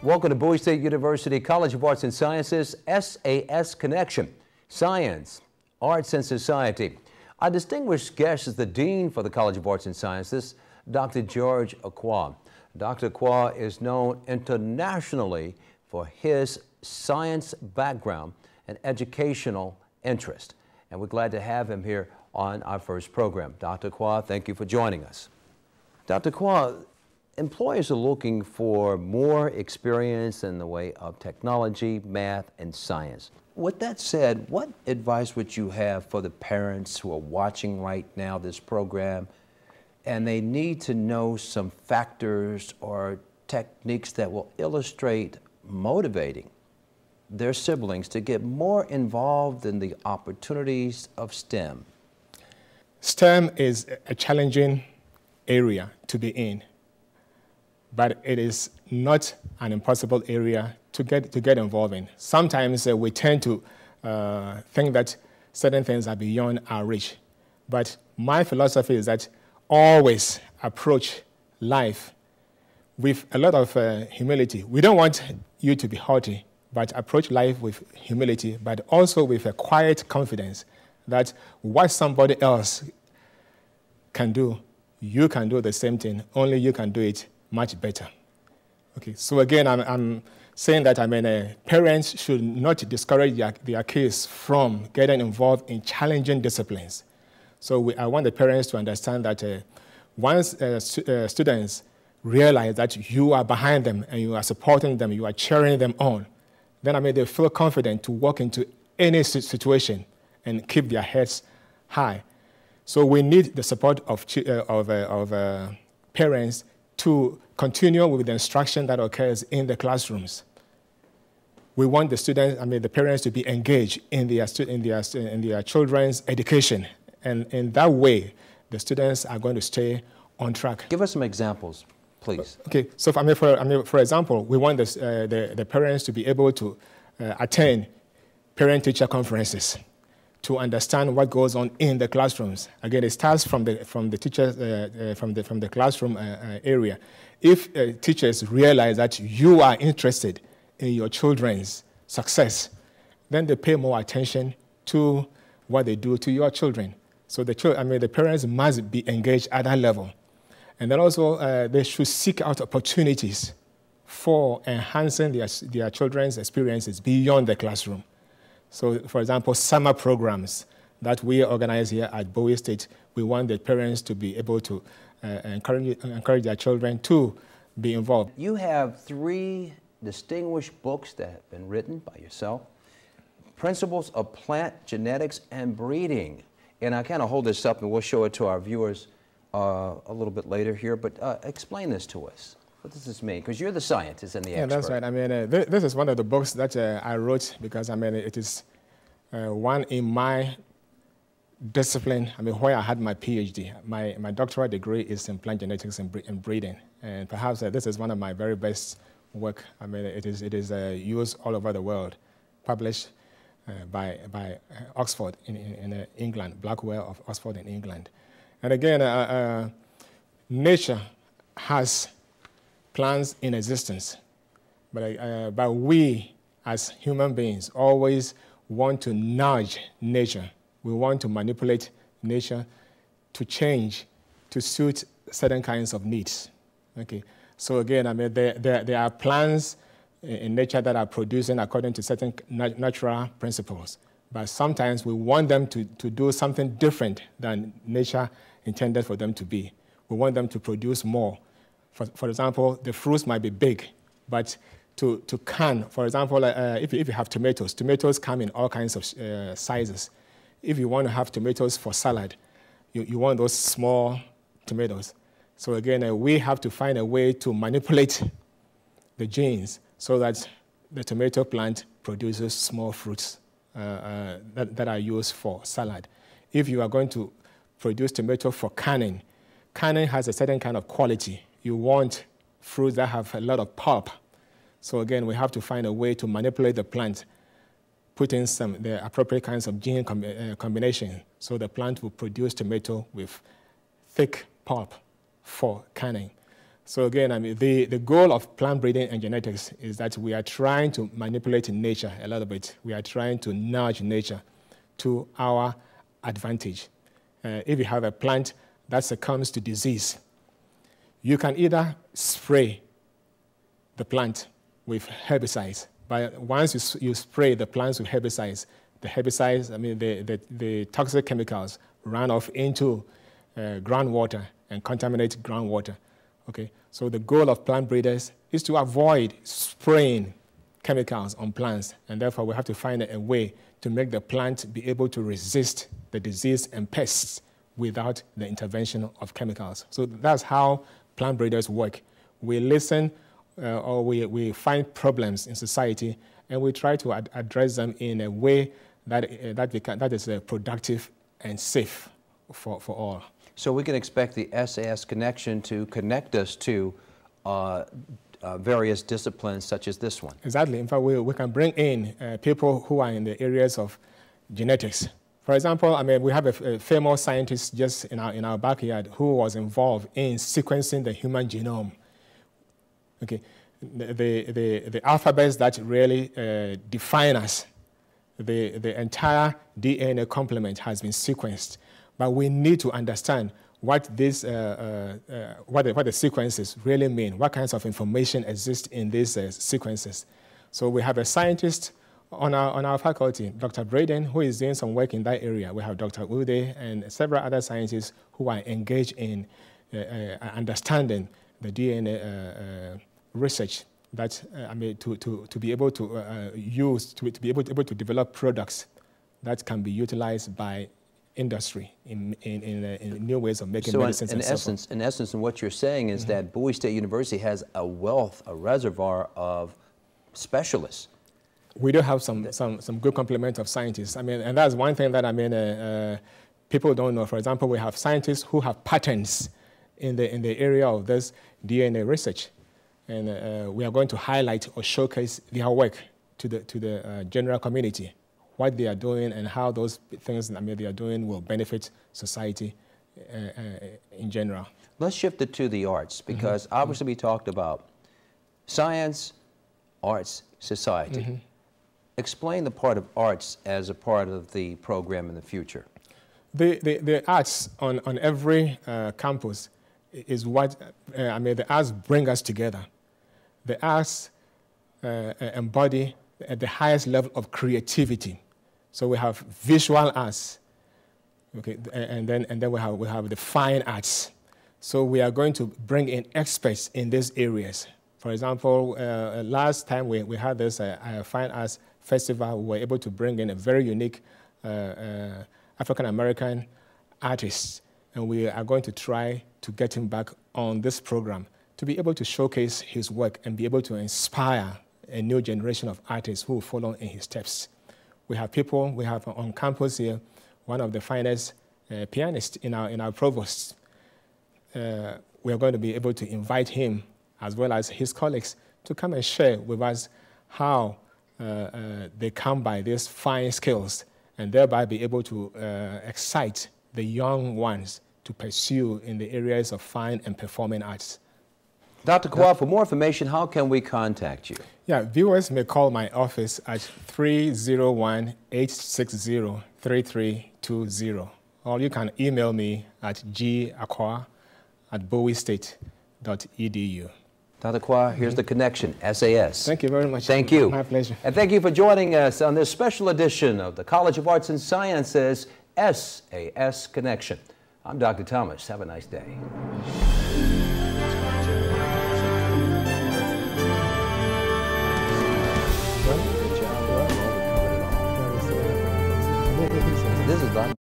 Welcome to Bowie State University College of Arts and Sciences, SASConnection, Science, Arts and Society. Our distinguished guest is the Dean for the College of Arts and Sciences, Dr. George Acquaah. Dr. Acquaah is known internationally for his science background and educational interest. And we're glad to have him here on our first program. Dr. Acquaah, thank you for joining us. Dr. Acquaah, employers are looking for more experience in the way of technology, math, and science. With that said, what advice would you have for the parents who are watching right now this program and they need to know some factors or techniques that will illustrate motivating their siblings to get more involved in the opportunities of STEM? STEM is a challenging area to be in, but it is not an impossible area to get involved in. Sometimes we tend to think that certain things are beyond our reach, but my philosophy is that always approach life with a lot of humility. We don't want you to be haughty, but approach life with humility, but also with a quiet confidence that what somebody else can do, you can do the same thing, only you can do it much better. Okay, so again, I'm saying that parents should not discourage their kids from getting involved in challenging disciplines. So I want the parents to understand that once students realize that you are behind them and you are supporting them, you are cheering them on, then they feel confident to walk into any situation and keep their heads high. So we need the support of parents to continue with the instruction that occurs in the classrooms. We want the students, the parents to be engaged in their children's education, and in that way, the students are going to stay on track. Give us some examples, please. Okay, so for example, we want the parents to be able to attend parent-teacher conferences to understand what goes on in the classrooms. Again, it starts from the teachers from the classroom area. If teachers realize that you are interested in your children's success, then they pay more attention to what they do to your children. So the parents must be engaged at that level, and then also they should seek out opportunities for enhancing their children's experiences beyond the classroom. So, for example, summer programs that we organize here at Bowie State, we want the parents to be able to encourage their children to be involved. You have 3 distinguished books that have been written by yourself, Principles of Plant Genetics and Breeding. And I kind of hold this up and we'll show it to our viewers a little bit later here, but explain this to us. What does this mean? Because you're the scientist and the expert. Yeah, that's right. This is one of the books that I wrote because, it is one in my discipline, where I had my PhD. My doctoral degree is in plant genetics and breeding. And perhaps this is one of my very best work. It is used all over the world, published by Oxford in England, Blackwell of Oxford in England. And again, nature has plants in existence, but we as human beings always want to nudge nature. We want to manipulate nature to change, to suit certain kinds of needs. Okay, so again, there are plants in nature that are producing according to certain natural principles, but sometimes we want them to do something different than nature intended for them to be. We want them to produce more. For example, the fruits might be big, but to can, for example, if you have tomatoes come in all kinds of sizes. If you want to have tomatoes for salad, you want those small tomatoes. So again, we have to find a way to manipulate the genes so that the tomato plant produces small fruits that are used for salad. If you are going to produce tomato for canning has a certain kind of quality. You want fruits that have a lot of pulp. So again, we have to find a way to manipulate the plant, put in the appropriate kinds of gene combination so the plant will produce tomato with thick pulp for canning. So again, I mean, the goal of plant breeding and genetics is that we are trying to manipulate nature a little bit. We are trying to nudge nature to our advantage. If you have a plant that succumbs to disease, you can either spray the plant with herbicides. But once you spray the plants with herbicides, the herbicides, I mean, the toxic chemicals run off into groundwater and contaminate groundwater. Okay, so the goal of plant breeders is to avoid spraying chemicals on plants, and therefore we have to find a way to make the plant be able to resist the disease and pests without the intervention of chemicals. So that's how plant breeders work. We listen or we find problems in society, and we try to address them in a way that is productive and safe for all. So we can expect the SASConnection to connect us to various disciplines such as this one. Exactly. In fact, we can bring in people who are in the areas of genetics. For example, I mean, we have a famous scientist just in our backyard who was involved in sequencing the human genome. Okay, the alphabets that really define us, the entire DNA complement has been sequenced. But we need to understand what what the sequences really mean, what kinds of information exist in these sequences. So we have a scientist on our faculty, Dr. Braden, who is doing some work in that area. We have Dr. Ude and several other scientists who are engaged in understanding the DNA research that I mean to be able to use to be able to develop products that can be utilized by industry in new ways of making medicines. In essence, what you're saying is that Bowie State University has a reservoir of specialists. We do have some good complement of scientists. I mean, and that's one thing that I mean people don't know. For example, we have scientists who have patents in the area of this DNA research, and we are going to highlight or showcase their work to the general community, what they are doing and how those things they are doing will benefit society in general. Let's shift it to the arts, because obviously we talked about science, arts, society. Explain the part of arts as a part of the program in the future. The arts on every campus is what, I mean, the arts bring us together. The arts embody at the highest level of creativity. So we have visual arts, okay, and then we have the fine arts. So we are going to bring in experts in these areas. For example, last time we had this fine arts festival, we were able to bring in a very unique African-American artist, and we are going to try to get him back on this program to be able to showcase his work and be able to inspire a new generation of artists who will follow in his steps. We have on campus here, one of the finest pianists in our provost. We are going to be able to invite him, as well as his colleagues, to come and share with us how they come by these fine skills and thereby be able to excite the young ones to pursue in the areas of fine and performing arts. Dr. Acquaah, for more information, how can we contact you? Yeah, viewers may call my office at 301-860-3320, or you can email me at gacquaah@bowiestate.edu. Dr. Acquaah, here's the connection, SAS. Thank you very much. Thank you. My pleasure. And thank you for joining us on this special edition of the College of Arts and Sciences SAS Connection. I'm Dr. Thomas. Have a nice day. This is Dr.